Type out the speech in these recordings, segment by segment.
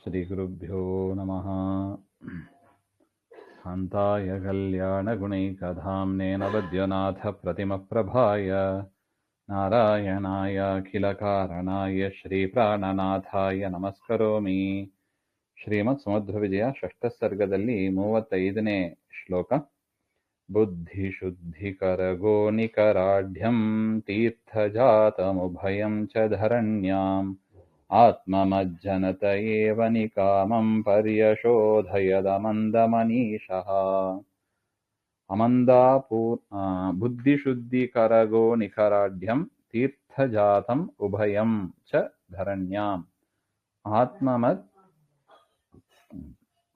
ಶ್ರೀಗುರುಭ್ಯೋ ನಮಃ. ಶಾಂತಾಯ ಕಲ್ಯಾಣಗುಣೈಕಧಾಮ್ನೇ ನವದ್ಯನಾಥ ಪ್ರತಿಮಪ್ರಭಾಯ ನಾರಾಯಣಾಯ ಅಖಿಲಕಾರಣಾಯ ಶ್ರೀಪ್ರಾಣನಾಥಾಯ ನಮಸ್ಕರೋಮಿ. ಶ್ರೀಮತ್ ಸಮಧ್ವ ವಿಜಯ ಷಷ್ಠ ಸರ್ಗದಲ್ಲಿ 35ನೇ ಶ್ಲೋಕ. ಬುದ್ಧಿಶುದ್ಧಿಕರಗೋ ನಿಕರಾಢ್ಯಂ ತೀರ್ಥಜಾತಮುಭಯಂ ಚ ಧರಣ್ಯಾಂ ಆತ್ಮಮಜ್ಜನತ ಏವ ನಿಕಾಮಂ ಪರ್ಯಶೋಧಯದಮಂದಮನೀಷಃ. ಬುದ್ಧಿಶುದ್ಧಿಕರಗೋ ನಿಖರಾಢ್ಯಂ ತೀರ್ಥಜಾತಂ ಉಭಯಂ ಚ ಧರಣ್ಯಾಂ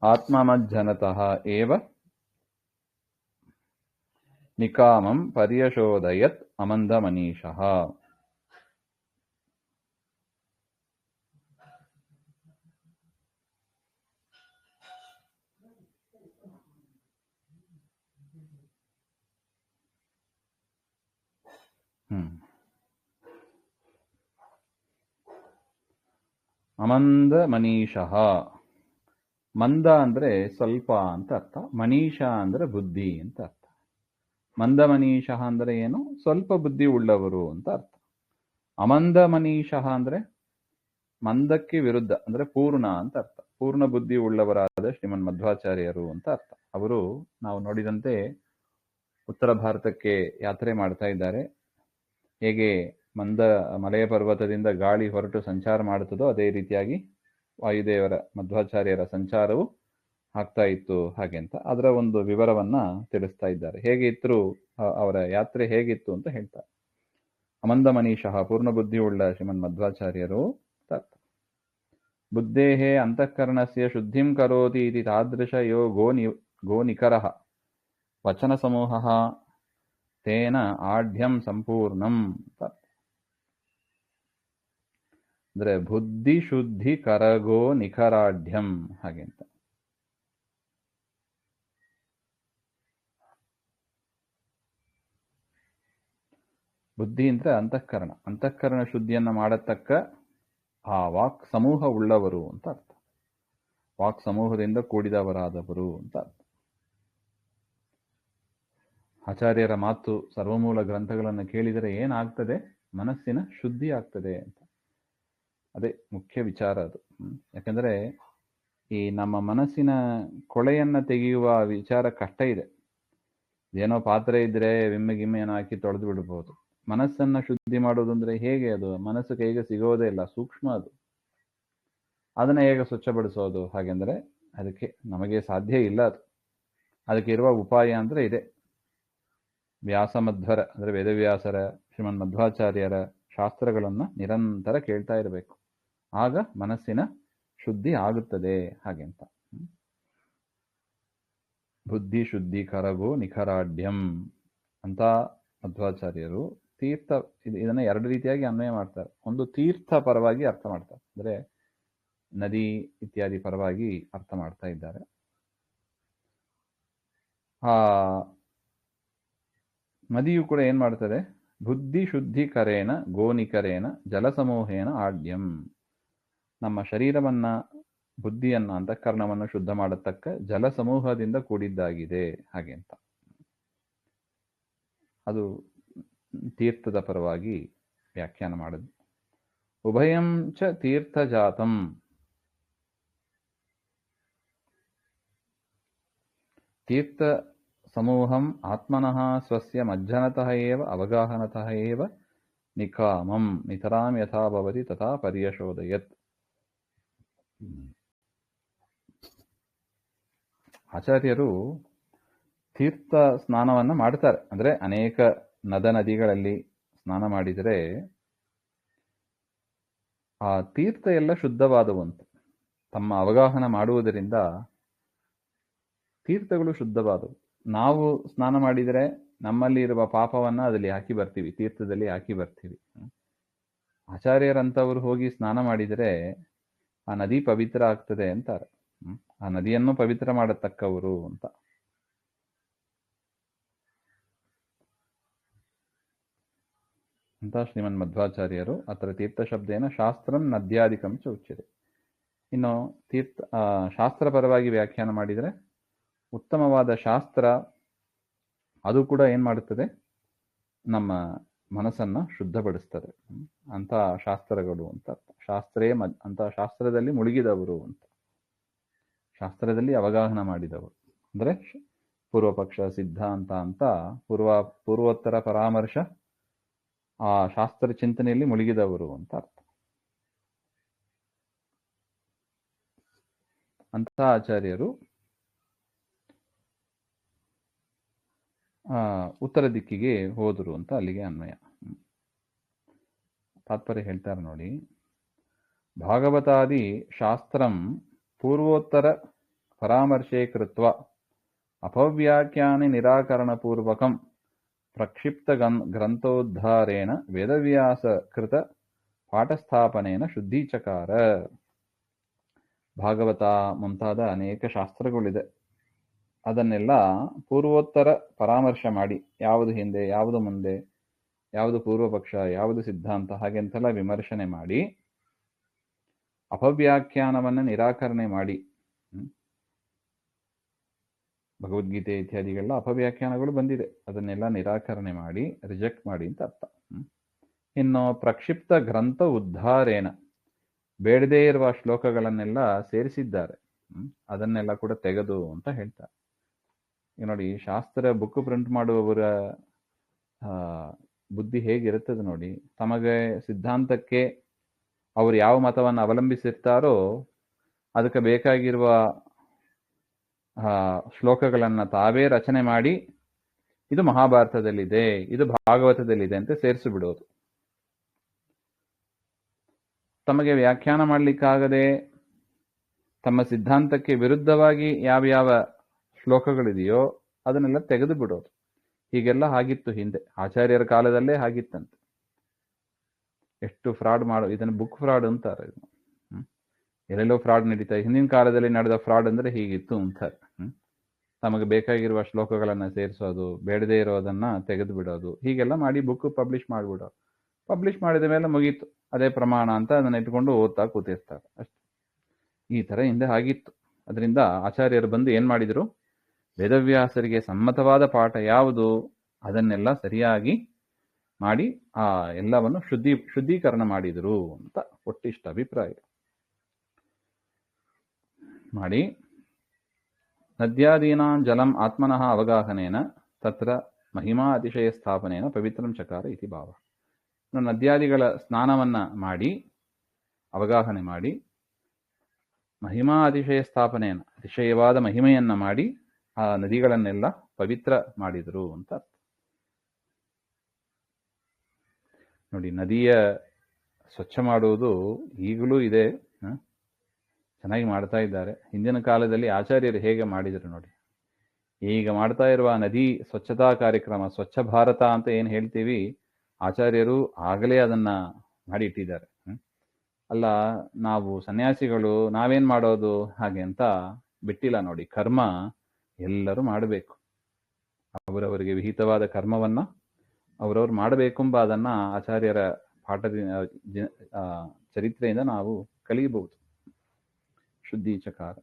ಆತ್ಮಮಜ್ಜನತಃ ಏವ ನಿಕಾಮಂ ಪರ್ಯಶೋಧಯತ್ ಅಮಂದಮನೀಷಃ. ಅಮಂದ ಮನೀಷಃ. ಮಂದ ಅಂದ್ರೆ ಸ್ವಲ್ಪ ಅಂತ ಅರ್ಥ, ಮನೀಷ ಅಂದ್ರೆ ಬುದ್ಧಿ ಅಂತ ಅರ್ಥ. ಮಂದ ಮನೀಷಃ ಅಂದ್ರೆ ಏನು? ಸ್ವಲ್ಪ ಬುದ್ಧಿ ಉಳ್ಳವರು ಅಂತ ಅರ್ಥ. ಅಮಂದ ಮನೀಷಃ ಅಂದ್ರೆ ಮಂದಕ್ಕೆ ವಿರುದ್ಧ ಅಂದ್ರೆ ಪೂರ್ಣ ಅಂತ ಅರ್ಥ. ಪೂರ್ಣ ಬುದ್ಧಿ ಉಳ್ಳವರಾದ ಶ್ರೀಮನ್ ಮಧ್ವಾಚಾರ್ಯರು ಅಂತ ಅರ್ಥ. ಅವರು ನಾವು ನೋಡಿದಂತೆ ಉತ್ತರ ಭಾರತಕ್ಕೆ ಯಾತ್ರೆ ಮಾಡ್ತಾ ಇದ್ದಾರೆ. ಹೇಗೆ ಮಲೆಯ ಪರ್ವತದಿಂದ ಗಾಳಿ ಹೊರಟು ಸಂಚಾರ ಮಾಡುತ್ತದೋ ಅದೇ ರೀತಿಯಾಗಿ ವಾಯುದೇವರ ಮಧ್ವಾಚಾರ್ಯರ ಸಂಚಾರವು ಆಗ್ತಾ ಇತ್ತು ಹಾಗೆ ಅಂತ ಅದರ ಒಂದು ವಿವರವನ್ನ ತಿಳಿಸ್ತಾ ಇದ್ದಾರೆ. ಹೇಗೆ ಇತ್ತು ಅವರ ಯಾತ್ರೆ ಹೇಗಿತ್ತು ಅಂತ ಹೇಳ್ತಾರೆ. ಅಮಂದ ಮನೀಷಃ ಪೂರ್ಣ ಬುದ್ಧಿ ಉಳ್ಳ ಶ್ರೀಮನ್ ಮಧ್ವಾಚಾರ್ಯರು ಅರ್ಥ. ಬುದ್ಧೇಹೇ ಅಂತಃಕರಣಸ್ಯ ಶುದ್ಧಿಂ ಕರೋತಿ ಇತಿ ತಾದೃಶ ಯೋ ಗೋ ನಿಖರಃ ವಚನ ಸಮೂಹಃ ತೇನ ಆಢ್ಯಂ ಸಂಪೂರ್ಣಂ. ಅಂದ್ರೆ ಬುದ್ಧಿ ಶುದ್ಧಿ ಕರಗೋ ನಿಖರಾಢ್ಯಂ ಹಾಗೆ ಅಂತ. ಬುದ್ಧಿ ಅಂದ್ರೆ ಅಂತಃಕರಣ. ಅಂತಃಕರಣ ಶುದ್ಧಿಯನ್ನ ಮಾಡತಕ್ಕ ಆ ವಾಕ್ ಸಮೂಹ ಉಳ್ಳವರು ಅಂತ ಅರ್ಥ. ವಾಕ್ ಸಮೂಹದಿಂದ ಕೂಡಿದವರಾದವರು ಅಂತ ಅರ್ಥ. ಆಚಾರ್ಯರ ಮಾತು ಸರ್ವಮೂಲ ಗ್ರಂಥಗಳನ್ನು ಕೇಳಿದರೆ ಏನಾಗ್ತದೆ? ಮನಸ್ಸಿನ ಶುದ್ಧಿ ಆಗ್ತದೆ ಅಂತ. ಅದೇ ಮುಖ್ಯ ವಿಚಾರ ಅದು. ಯಾಕಂದ್ರೆ ಈ ನಮ್ಮ ಮನಸ್ಸಿನ ಕೊಳೆಯನ್ನ ತೆಗೆಯುವ ವಿಚಾರ ಕಷ್ಟ ಇದೆ. ಏನೋ ಪಾತ್ರೆ ಇದ್ರೆ ವಿಮ್ಮೆ ಗಿಮ್ಮೆ ಏನೋ ಹಾಕಿ ತೊಳೆದು ಬಿಡಬಹುದು. ಮನಸ್ಸನ್ನ ಶುದ್ಧಿ ಮಾಡೋದು ಅಂದ್ರೆ ಹೇಗೆ? ಅದು ಮನಸ್ಸು ಕೈಗೆ ಸಿಗೋದೇ ಇಲ್ಲ, ಸೂಕ್ಷ್ಮ ಅದು. ಅದನ್ನ ಹೇಗೆ ಸ್ವಚ್ಛಪಡಿಸೋದು? ಹಾಗೆಂದ್ರೆ ಅದಕ್ಕೆ ನಮಗೆ ಸಾಧ್ಯ ಇಲ್ಲ. ಅದು ಅದಕ್ಕೆ ಇರುವ ಉಪಾಯ ಅಂದ್ರೆ ಇದೆ. ವ್ಯಾಸಮಧ್ವರ ಅಂದ್ರೆ ವೇದವ್ಯಾಸರ ಶ್ರೀಮನ್ ಮಧ್ವಾಚಾರ್ಯರ ಶಾಸ್ತ್ರಗಳನ್ನ ನಿರಂತರ ಕೇಳ್ತಾ ಇರಬೇಕು. ಆಗ ಮನಸ್ಸಿನ ಶುದ್ಧಿ ಆಗುತ್ತದೆ ಹಾಗೆ ಅಂತ. ಬುದ್ಧಿ ಶುದ್ಧಿ ಕರಗೋ ನಿಖರಾಢ್ಯಂ ಅಂತ ಮಧ್ವಾಚಾರ್ಯರು ತೀರ್ಥ ಇದನ್ನ ಎರಡು ರೀತಿಯಾಗಿ ಅನ್ವಯ ಮಾಡ್ತಾರೆ. ಒಂದು ತೀರ್ಥ ಪರವಾಗಿ ಅರ್ಥ ಮಾಡ್ತಾರೆ, ಅಂದ್ರೆ ನದಿ ಇತ್ಯಾದಿ ಪರವಾಗಿ ಅರ್ಥ ಮಾಡ್ತಾ ಇದ್ದಾರೆ. ಆ ನದಿಯು ಕೂಡ ಏನ್ ಮಾಡ್ತದೆ? ಬುದ್ಧಿ ಶುದ್ಧಿ ಕರೇನ ಗೋನಿಕರೇನ ಜಲಸಮೂಹೇನ ಆಢ್ಯಂ. ನಮ್ಮ ಶರೀರವನ್ನ, ಬುದ್ಧಿಯನ್ನ, ಅಂತಃಕರಣವನ್ನು ಶುದ್ಧ ಮಾಡತಕ್ಕ ಜಲಸಮೂಹದಿಂದ ಕೂಡಿದ್ದಾಗಿದೆ ಹಾಗೆ ಅಂತ. ಅದು ತೀರ್ಥದ ಪರವಾಗಿ ವ್ಯಾಖ್ಯಾನ ಮಾಡುದು. ಉಭಯಂ ಚ ತೀರ್ಥಜಾತಂ. ತೀರ್ಥ ಸಮೂಹಂ ಆತ್ಮನಃ ಸ್ವಸ್ಯ ಮಜ್ಜನತಃ ಏವ ಅವಗಾಹನತಃ ಏವ ನಿಕಾಮಂ ನಿತರಾಂ ಯಥಾ ಭವತಿ ತಥಾ ಪರ್ಯಶೋಧಯತ್. ಆಚಾರ್ಯರು ತೀರ್ಥ ಸ್ನಾನವನ್ನ ಮಾಡ್ತಾರೆ. ಅಂದ್ರೆ ಅನೇಕ ನದಿಗಳಲ್ಲಿ ಸ್ನಾನ ಮಾಡಿದರೆ ಆ ತೀರ್ಥ ಎಲ್ಲ ಶುದ್ಧವಾದವಂತು. ತಮ್ಮ ಅವಗಾಹನ ಮಾಡುವುದರಿಂದ ತೀರ್ಥಗಳು ಶುದ್ಧವಾದವು. ನಾವು ಸ್ನಾನ ಮಾಡಿದರೆ ನಮ್ಮಲ್ಲಿ ಇರುವ ಪಾಪವನ್ನ ಅದರಲ್ಲಿ ಹಾಕಿ ಬರ್ತೀವಿ, ತೀರ್ಥದಲ್ಲಿ ಹಾಕಿ ಬರ್ತೀವಿ. ಆಚಾರ್ಯರಂತವರು ಹೋಗಿ ಸ್ನಾನ ಮಾಡಿದರೆ ಆ ನದಿ ಪವಿತ್ರ ಆಗ್ತದೆ ಅಂತಾರೆ. ಆ ನದಿಯನ್ನು ಪವಿತ್ರ ಮಾಡತಕ್ಕವರು ಅಂತ. ಅಂತ ಶ್ರೀಮನ್ ಮಧ್ವಾಚಾರ್ಯರು ಅತ್ರ ತೀರ್ಥಶಬ್ದೇನ ಶಾಸ್ತ್ರಂ ನದ್ಯಾದಿಕಂ ಚ ಉಚ್ಯತೆ. ಇನ್ನು ಶಾಸ್ತ್ರಪರವಾಗಿ ವ್ಯಾಖ್ಯಾನ ಮಾಡಿದರೆ ಉತ್ತಮವಾದ ಶಾಸ್ತ್ರ ಅದು ಕೂಡ ಏನು ಮಾಡುತ್ತದೆ, ನಮ್ಮ ಮನಸ್ಸನ್ನು ಶುದ್ಧಪಡಿಸ್ತದೆ. ಅಂಥ ಶಾಸ್ತ್ರಗಳು ಅಂತ ಅಂತ ಶಾಸ್ತ್ರದಲ್ಲಿ ಮುಳುಗಿದವರು ಅಂತ, ಶಾಸ್ತ್ರದಲ್ಲಿ ಅವಗಾಹನ ಮಾಡಿದವರು ಅಂದರೆ ಪೂರ್ವಪಕ್ಷ ಸಿದ್ಧಾಂತ ಅಂತ ಪೂರ್ವೋತ್ತರ ಪರಾಮರ್ಶ ಆ ಶಾಸ್ತ್ರ ಚಿಂತನೆಯಲ್ಲಿ ಮುಳುಗಿದವರು ಅಂತ ಅರ್ಥ. ಅಂತಹ ಆಚಾರ್ಯರು ಉತ್ತರ ದಿಕ್ಕಿಗೆ ಹೋದರು ಅಂತ ಅಲ್ಲಿಗೆ ಅನ್ವಯ. ತಾತ್ಪರ್ಯ ಹೇಳ್ತಾರೆ ನೋಡಿ, ಭಾಗವತಾದಿ ಶಾಸ್ತ್ರಂ ಪೂರ್ವೋತ್ತರ ಪರಾಮರ್ಶೇ ಕೃತ್ವ ಅಪವ್ಯಾಖ್ಯಾನಿ ನಿರಾಕರಣಪೂರ್ವಕಂ ಪ್ರಕ್ಷಿಪ್ತ ಗ್ರಂಥೋದ್ಧಾರೇಣ ವೇದವ್ಯಾಸ ಕೃತ ಪಾಠಸ್ಥಾಪನೇನ ಶುದ್ಧೀಚಕಾರ. ಭಾಗವತ ಮುಂತಾದ ಅನೇಕ ಶಾಸ್ತ್ರಗಳಿದೆ, ಅದನ್ನೆಲ್ಲ ಪೂರ್ವೋತ್ತರ ಪರಾಮರ್ಶ ಮಾಡಿ, ಯಾವುದು ಹಿಂದೆ, ಯಾವುದು ಮುಂದೆ, ಯಾವುದು ಪೂರ್ವಪಕ್ಷ, ಯಾವುದು ಸಿದ್ಧಾಂತ, ಹಾಗೆಂತೆಲ್ಲ ವಿಮರ್ಶನೆ ಮಾಡಿ ಅಪವ್ಯಾಖ್ಯಾನವನ್ನು ನಿರಾಕರಣೆ ಮಾಡಿ, ಭಗವದ್ಗೀತೆ ಇತ್ಯಾದಿಗೆಲ್ಲ ಅಪವ್ಯಾಖ್ಯಾನಗಳು ಬಂದಿದೆ, ಅದನ್ನೆಲ್ಲ ನಿರಾಕರಣೆ ಮಾಡಿ, ರಿಜೆಕ್ಟ್ ಮಾಡಿ ಅಂತ ಅರ್ಥ. ಇನ್ನು ಪ್ರಕ್ಷಿಪ್ತ ಗ್ರಂಥ ಉದ್ಧಾರೇನ, ಬೇಡದೇ ಇರುವ ಶ್ಲೋಕಗಳನ್ನೆಲ್ಲ ಸೇರಿಸಿದ್ದಾರೆ, ಅದನ್ನೆಲ್ಲ ಕೂಡ ತೆಗೆದು ಅಂತ ಹೇಳ್ತಾರೆ. ಈಗ ನೋಡಿ, ಶಾಸ್ತ್ರ ಬುಕ್ ಪ್ರಿಂಟ್ ಮಾಡುವವರ ಬುದ್ಧಿ ಹೇಗಿರುತ್ತದೆ ನೋಡಿ. ತಮಗೆ ಸಿದ್ಧಾಂತಕ್ಕೆ ಅವರು ಯಾವ ಮತವನ್ನು ಅವಲಂಬಿಸಿರ್ತಾರೋ ಅದಕ್ಕೆ ಬೇಕಾಗಿರುವ ಶ್ಲೋಕಗಳನ್ನು ತಾವೇ ರಚನೆ ಮಾಡಿ, ಇದು ಮಹಾಭಾರತದಲ್ಲಿದೆ, ಇದು ಭಾಗವತದಲ್ಲಿದೆ ಅಂತ ಸೇರಿಸಿಬಿಡೋದು. ತಮಗೆ ವ್ಯಾಖ್ಯಾನ ಮಾಡಲಿಕ್ಕಾಗದೆ ತಮ್ಮ ಸಿದ್ಧಾಂತಕ್ಕೆ ವಿರುದ್ಧವಾಗಿ ಯಾವ್ಯಾವ ಶ್ಲೋಕಗಳಿದೆಯೋ ಅದನ್ನೆಲ್ಲ ತೆಗೆದು ಬಿಡೋದು. ಹೀಗೆಲ್ಲ ಆಗಿತ್ತು ಹಿಂದೆ, ಆಚಾರ್ಯರ ಕಾಲದಲ್ಲೇ ಆಗಿತ್ತಂತೆ. ಎಷ್ಟು ಫ್ರಾಡ್ ಇದನ್ನು ಬುಕ್ ಫ್ರಾಡ್ ಅಂತಾರೆ. ಎಲ್ಲೆಲ್ಲೋ ಫ್ರಾಡ್ ನಡೀತಾ, ಹಿಂದಿನ ಕಾಲದಲ್ಲಿ ನಡೆದ ಫ್ರಾಡ್ ಅಂದ್ರೆ ಹೀಗಿತ್ತು ಅಂತಾರೆ. ತಮಗೆ ಬೇಕಾಗಿರುವ ಶ್ಲೋಕಗಳನ್ನು ಸೇರಿಸೋದು, ಬೇಡದೇ ಇರೋದನ್ನ ತೆಗೆದು ಬಿಡೋದು, ಹೀಗೆಲ್ಲ ಮಾಡಿ ಬುಕ್ ಪಬ್ಲಿಷ್ ಮಾಡಿಬಿಡೋದು. ಪಬ್ಲಿಷ್ ಮಾಡಿದ ಮೇಲೆ ಮುಗೀತು, ಅದೇ ಪ್ರಮಾಣ ಅಂತ ಅದನ್ನ ಇಟ್ಕೊಂಡು ಓದ್ತಾ ಕೂತಿರ್ತಾರೆ ಅಷ್ಟೆ. ಈ ತರ ಹಿಂದೆ ಆಗಿತ್ತು. ಅದರಿಂದ ಆಚಾರ್ಯರು ಬಂದು ಏನ್ ಮಾಡಿದ್ರು, ವೇದವ್ಯಾಸರಿಗೆ ಸಮ್ಮತವಾದ ಪಾಠ ಯಾವುದು ಅದನ್ನೆಲ್ಲ ಸರಿಯಾಗಿ ಮಾಡಿ ಆ ಎಲ್ಲವನ್ನು ಶುದ್ಧೀಕರಣ ಮಾಡಿದರು ಅಂತ ಒಟ್ಟಿಷ್ಟ ಅಭಿಪ್ರಾಯ ಮಾಡಿ. ನದ್ಯಾದೀನಾಂ ಜಲಂ ಆತ್ಮನಃ ಅವಗಾಹನೇನ ತತ್ರ ಮಹಿಮಾ ಅತಿಶಯ ಸ್ಥಾಪನೇನ ಪವಿತ್ರಂ ಚಕಾರ ಇತಿ ಭಾವ. ನದ್ಯಾದಿಗಳ ಸ್ನಾನವನ್ನ ಮಾಡಿ, ಅವಗಾಹನೆ ಮಾಡಿ, ಮಹಿಮಾ ಅತಿಶಯ ಸ್ಥಾಪನೆಯನ್ನು, ಅತಿಶಯವಾದ ಮಹಿಮೆಯನ್ನ ಮಾಡಿ ಆ ನದಿಗಳನ್ನೆಲ್ಲ ಪವಿತ್ರ ಮಾಡಿದರು ಅಂತ. ನೋಡಿ, ನದಿಯ ಸ್ವಚ್ಛ ಮಾಡುವುದು ಈಗಲೂ ಇದೆ, ಚೆನ್ನಾಗಿ ಮಾಡ್ತಾ ಇದ್ದಾರೆ. ಹಿಂದಿನ ಕಾಲದಲ್ಲಿ ಆಚಾರ್ಯರು ಹೇಗೆ ಮಾಡಿದರು ನೋಡಿ. ಈಗ ಮಾಡ್ತಾ ಇರುವ ನದಿ ಸ್ವಚ್ಛತಾ ಕಾರ್ಯಕ್ರಮ, ಸ್ವಚ್ಛ ಭಾರತ ಅಂತ ಏನು ಹೇಳ್ತೀವಿ, ಆಚಾರ್ಯರು ಆಗಲೇ ಅದನ್ನ ಮಾಡಿ ಇಟ್ಟಿದ್ದಾರೆ. ಅಲ್ಲ, ನಾವು ಸನ್ಯಾಸಿಗಳು ನಾವೇನ್ ಮಾಡೋದು ಹಾಗೆ ಅಂತ ಬಿಟ್ಟಿಲ್ಲ ನೋಡಿ. ಕರ್ಮ ಎಲ್ಲರೂ ಮಾಡಬೇಕು, ಅವರವರಿಗೆ ವಿಹಿತವಾದ ಕರ್ಮವನ್ನ ಅವರವ್ರು ಮಾಡಬೇಕೆಂಬ ಅದನ್ನ ಆಚಾರ್ಯರ ಪಾಠದ ಚರಿತ್ರೆಯಿಂದ ನಾವು ಕಲಿಯಬಹುದು. ಶುದ್ಧೀಚಕಾರ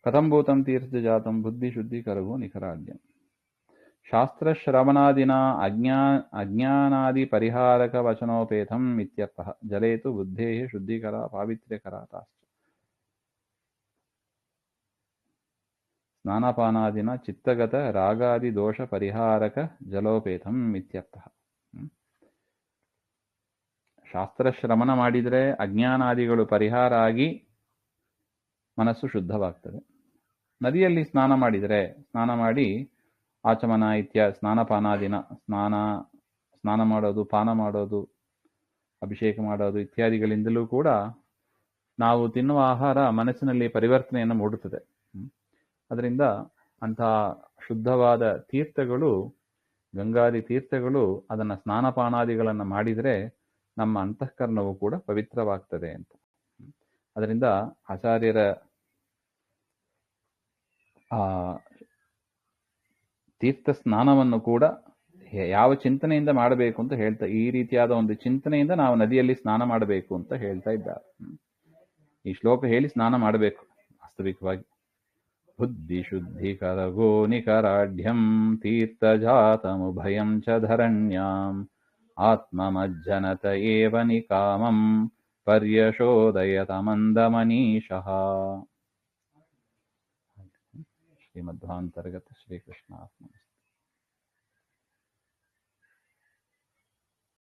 ಕಥಂಭೂತಂ ತೀರ್ಥಜಾತಂ ಬುದ್ಧಿ ಶುದ್ಧೀಕರವೋ ನಿಖರಾದ್ಯಂ. ಶಾಸ್ತ್ರಶ್ರವಣಾದಿನ ಅಜ್ಞಾನಾದಿ ಪರಿಹಾರಕ ವಚನೋಪೇತಂ ಇತ್ಯರ್ಥಃ. ಜಲೇತು ಬುದ್ಧೇಃ ಶುದ್ಧೀಕರ ಪಾವಿತ್ರ್ಯಕರಾತಾಶ್ಚ. ಸ್ನಾನಪಾನಾದಿನ ಚಿತ್ತಗತ ರಾಗಾದಿ ದೋಷ ಪರಿಹಾರಕ ಜಲೋಪೇತಂ ಇತ್ಯರ್ಥಃ. ಶಾಸ್ತ್ರಶ್ರವಣ ಮಾಡಿದರೆ ಅಜ್ಞಾನಾದಿಗಳು ಪರಿಹಾರ ಆಗಿ ಮನಸ್ಸು ಶುದ್ಧವಾಗ್ತದೆ. ನದಿಯಲ್ಲಿ ಸ್ನಾನ ಮಾಡಿದರೆ, ಸ್ನಾನ ಮಾಡಿ ಆಚಮನ ಸ್ನಾನಪಾನಾದಿನ ಸ್ನಾನ ಮಾಡೋದು, ಪಾನ ಮಾಡೋದು, ಅಭಿಷೇಕ ಮಾಡೋದು ಇತ್ಯಾದಿಗಳಿಂದಲೂ ಕೂಡ ನಾವು ತಿನ್ನುವ ಆಹಾರ ಮನಸ್ಸಿನಲ್ಲಿ ಪರಿವರ್ತನೆಯನ್ನು ಮೂಡುತ್ತದೆ. ಅದರಿಂದ ಅಂತಹ ಶುದ್ಧವಾದ ತೀರ್ಥಗಳು, ಗಂಗಾದಿ ತೀರ್ಥಗಳು, ಅದನ್ನು ಸ್ನಾನಪಾನಾದಿಗಳನ್ನು ಮಾಡಿದರೆ ನಮ್ಮ ಅಂತಃಕರಣವು ಕೂಡ ಪವಿತ್ರವಾಗ್ತದೆ ಅಂತ. ಅದರಿಂದ ಆಚಾರ್ಯರ ತೀರ್ಥ ಸ್ನಾನವನ್ನು ಕೂಡ ಯಾವ ಚಿಂತನೆಯಿಂದ ಮಾಡಬೇಕು ಅಂತ ಹೇಳ್ತಾ, ಈ ರೀತಿಯಾದ ಒಂದು ಚಿಂತನೆಯಿಂದ ನಾವು ನದಿಯಲ್ಲಿ ಸ್ನಾನ ಮಾಡಬೇಕು ಅಂತ ಹೇಳ್ತಾ ಇದ್ದಾರೆ. ಈ ಶ್ಲೋಕ ಹೇಳಿ ಸ್ನಾನ ಮಾಡಬೇಕು ವಾಸ್ತವಿಕವಾಗಿ. ಬುದ್ಧಿ ಶುದ್ಧಿಕರಗೋ ನಿಕರಾಢ್ಯಂ ತೀರ್ಥಜಾತಮುಭಯಂ ಚ ಧರಣ್ಯಾಂ ಆತ್ಮಮಜ್ಜನತ ಏವ ನಿಕಾಮಂ ಪರ್ಯಶೋದಯತ ಮಂದಮನೀಷಃ. ಶ್ರೀಮಧ್ವಾಂತರ್ಗತ ಶ್ರೀಕೃಷ್ಣ.